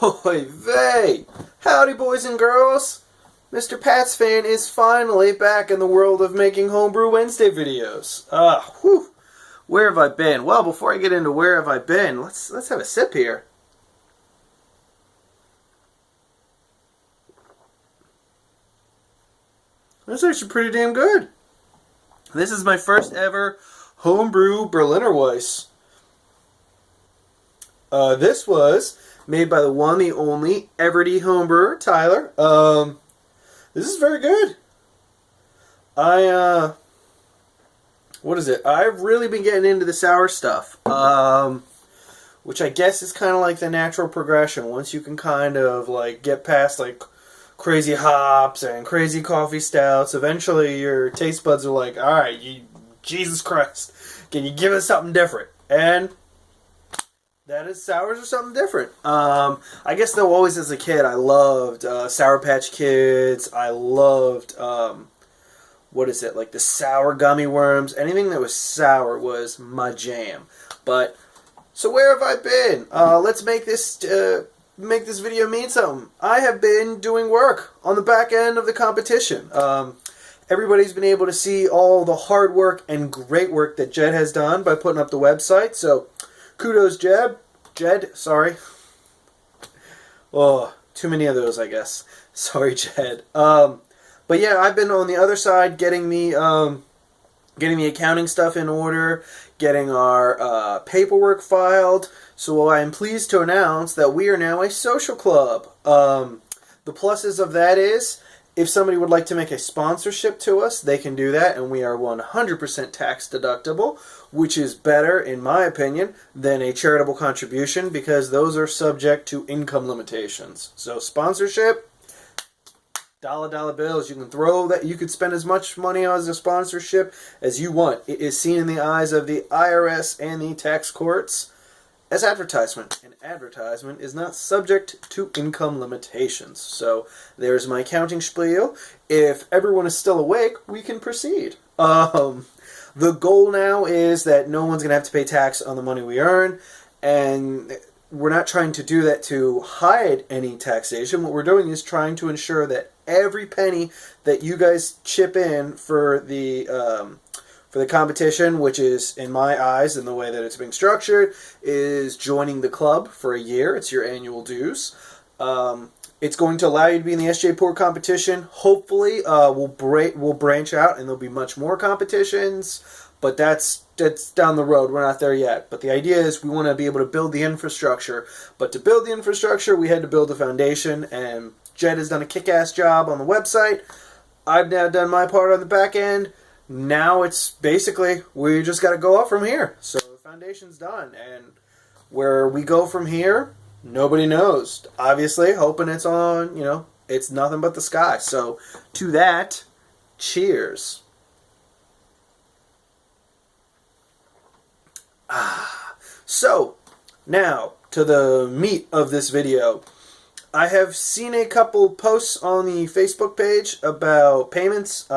Oy vey! Howdy, boys and girls! Mr. Pats Fan is finally back in the world of making Homebrew Wednesday videos. Whew! Where have I been? Well, before I get into where have I been, let's have a sip here. That's actually pretty damn good. This is my first ever homebrew Berliner Weiss. This was made by the one, the only, Everdy homebrewer, Tyler. This is very good. What is it? I've really been getting into the sour stuff, which I guess is kind of like the natural progression. Once you can kind of like get past like crazy hops and crazy coffee stouts, eventually your taste buds are like, all right, Jesus Christ, can you give us something different? And that is, sours are something different. I guess though, always as a kid, I loved Sour Patch Kids. I loved, what is it, like the sour gummy worms. Anything that was sour was my jam. But, so where have I been? Let's make this video mean something. I have been doing work on the back end of the competition. Everybody's been able to see all the hard work and great work that Jed has done by putting up the website. So, kudos, Jed, sorry. Oh, too many of those, I guess. Sorry, Jed. But yeah, I've been on the other side getting the accounting stuff in order, getting our paperwork filed. So I am pleased to announce that we are now a social club. The pluses of that is, if somebody would like to make a sponsorship to us, they can do that, and we are 100% tax deductible, which is better, in my opinion, than a charitable contribution, because those are subject to income limitations. So sponsorship, dollar bills. You can throw that. You could spend as much money as a sponsorship as you want. It is seen in the eyes of the IRS and the tax courts as advertisement, and advertisement is not subject to income limitations. So there's my accounting spiel. If everyone is still awake, we can proceed. The goal now is that no one's going to have to pay tax on the money we earn, and we're not trying to do that to hide any taxation. What we're doing is trying to ensure that every penny that you guys chip in for the competition, which is, in my eyes, in the way that it's being structured, is joining the club for a year. It's your annual dues. It's going to allow you to be in the SJ Pour competition. Hopefully, we'll branch out, and there'll be much more competitions. But that's down the road. We're not there yet. But the idea is we want to be able to build the infrastructure. But to build the infrastructure, we had to build a foundation. And Jed has done a kick-ass job on the website. I've now done my part on the back end. Now it's basically, we just got to go up from here. So the foundation's done. And where we go from here, nobody knows. Obviously, hoping it's on, it's nothing but the sky. So to that, cheers. So, now, to the meat of this video. I have seen a couple posts on the Facebook page about payments.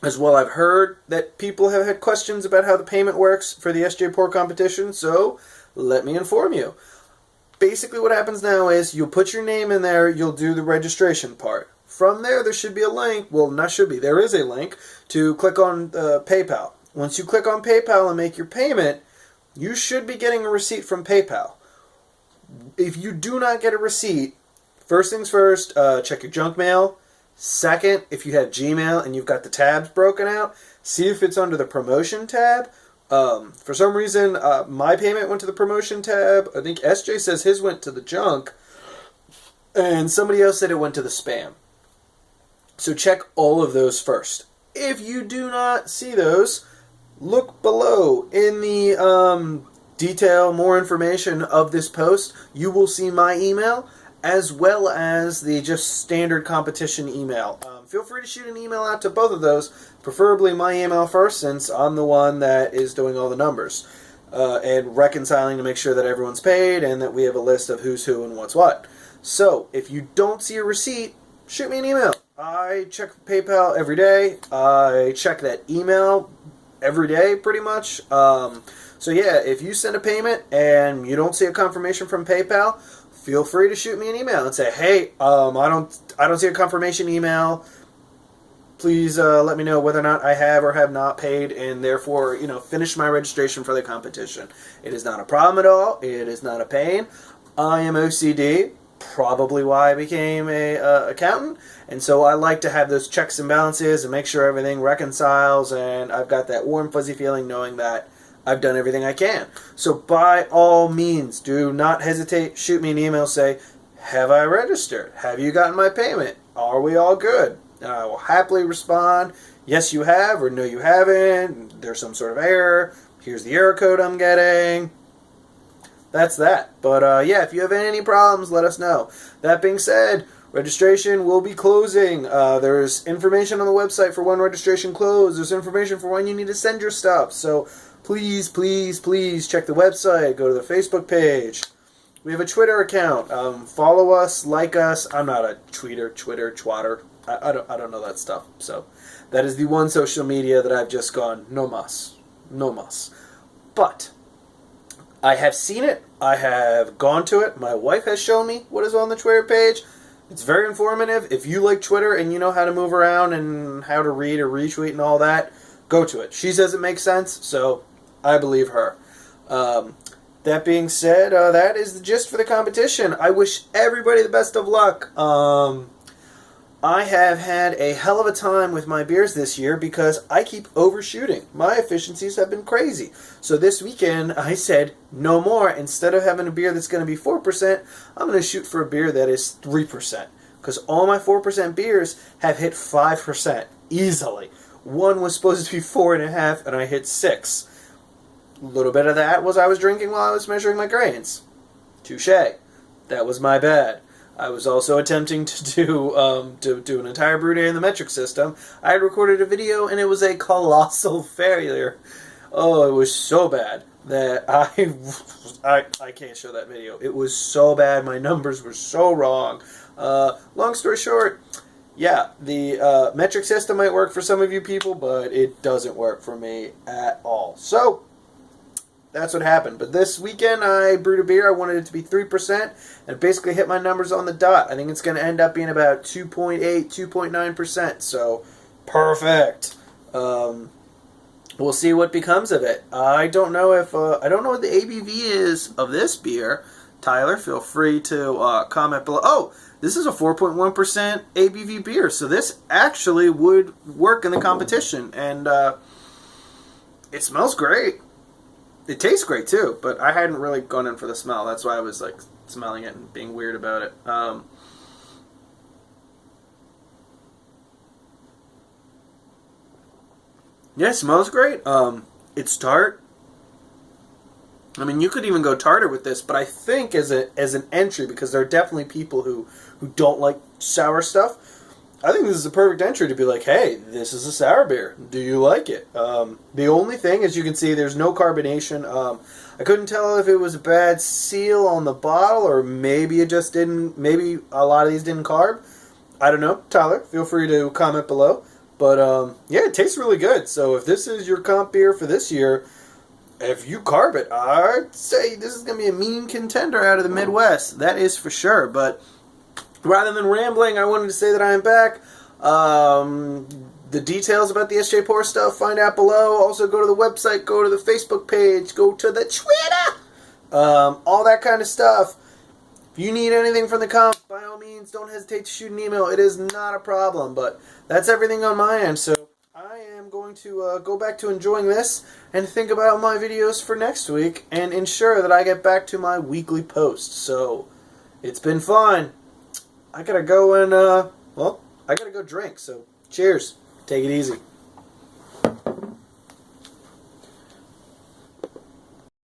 As well, I've heard that people have had questions about how the payment works for the SJ Pour competition, so let me inform you. Basically what happens now is you'll put your name in there, you'll do the registration part. From there should be a link, well, not should be, there is a link to click on PayPal. Once you click on PayPal and make your payment, you should be getting a receipt from PayPal. If you do not get a receipt, first things first, check your junk mail. Second, if you have Gmail and you've got the tabs broken out, see if it's under the promotion tab. For some reason, my payment went to the promotion tab. I think SJ says his went to the junk. And somebody else said it went to the spam. So check all of those first. If you do not see those, look below in the detail, more information of this post. You will see my email, as well as the just standard competition email. Feel free to shoot an email out to both of those, preferably my email first, since I'm the one that is doing all the numbers, and reconciling to make sure that everyone's paid, and that we have a list of who's who and what's what. So, if you don't see a receipt, shoot me an email. I check PayPal every day. I check that email every day, pretty much. So yeah, if you send a payment and you don't see a confirmation from PayPal, feel free to shoot me an email and say, hey, I don't see a confirmation email. Please let me know whether or not I have or have not paid, and therefore, finish my registration for the competition. It is not a problem at all. It is not a pain. I am OCD, probably why I became a accountant, and so I like to have those checks and balances and make sure everything reconciles, and I've got that warm, fuzzy feeling knowing that I've done everything I can. So by all means, do not hesitate. Shoot me an email. Say, have I registered? Have you gotten my payment? Are we all good? And I will happily respond, yes you have, or no you haven't. There's some sort of error. Here's the error code I'm getting. That's that. But yeah, if you have any problems, let us know. That being said, registration will be closing. There's information on the website for when registration closes. There's information for when you need to send your stuff. So please, please, please check the website. Go to the Facebook page. We have a Twitter account. Follow us, like us. I'm not a twatter. I don't know that stuff. So that is the one social media that I've just gone, no mas. But I have seen it. I have gone to it. My wife has shown me what is on the Twitter page. It's very informative. If you like Twitter and you know how to move around and how to read or retweet and all that, go to it. She says it makes sense, so I believe her. That being said, that is the gist for the competition. I wish everybody the best of luck. I have had a hell of a time with my beers this year because I keep overshooting. My efficiencies have been crazy. So this weekend, I said, no more. Instead of having a beer that's going to be 4%, I'm going to shoot for a beer that is 3%. Because all my 4% beers have hit 5% easily. One was supposed to be 4.5, and I hit 6. A little bit of that was I was drinking while I was measuring my grains. Touché. That was my bad. I was also attempting to do an entire brew day in the metric system. I had recorded a video and it was a colossal failure. Oh, it was so bad that I can't show that video. It was so bad. My numbers were so wrong. Long story short, yeah, the metric system might work for some of you people, but it doesn't work for me at all. So that's what happened. But this weekend I brewed a beer. I wanted it to be 3%, and it basically hit my numbers on the dot. I think it's going to end up being about 2.8, 2.9%. So perfect. We'll see what becomes of it. I don't know if I don't know what the ABV is of this beer. Tyler, feel free to comment below. Oh, this is a 4.1% ABV beer, so this actually would work in the competition, and it smells great. It tastes great too, but I hadn't really gone in for the smell. That's why I was like smelling it and being weird about it. Yeah, it smells great. It's tart. I mean, you could even go tartar with this, but I think as an entry, because there are definitely people who don't like sour stuff, I think this is a perfect entry to be like, hey, this is a sour beer. Do you like it? The only thing, as you can see, there's no carbonation. I couldn't tell if it was a bad seal on the bottle or maybe it just didn't, maybe a lot of these didn't carb. I don't know. Tyler, feel free to comment below. But, yeah, it tastes really good. So if this is your comp beer for this year, if you carb it, I'd say this is going to be a mean contender out of the Midwest. That is for sure. But rather than rambling, I wanted to say that I am back. The details about the SJ Pour stuff, find out below. Also, go to the website, go to the Facebook page, go to the Twitter. All that kind of stuff. If you need anything from the comp, by all means, don't hesitate to shoot an email. It is not a problem. But that's everything on my end. So I am going to go back to enjoying this and think about my videos for next week and ensure that I get back to my weekly posts. So it's been fun. I gotta go and, well, I gotta go drink. So cheers. Take it easy.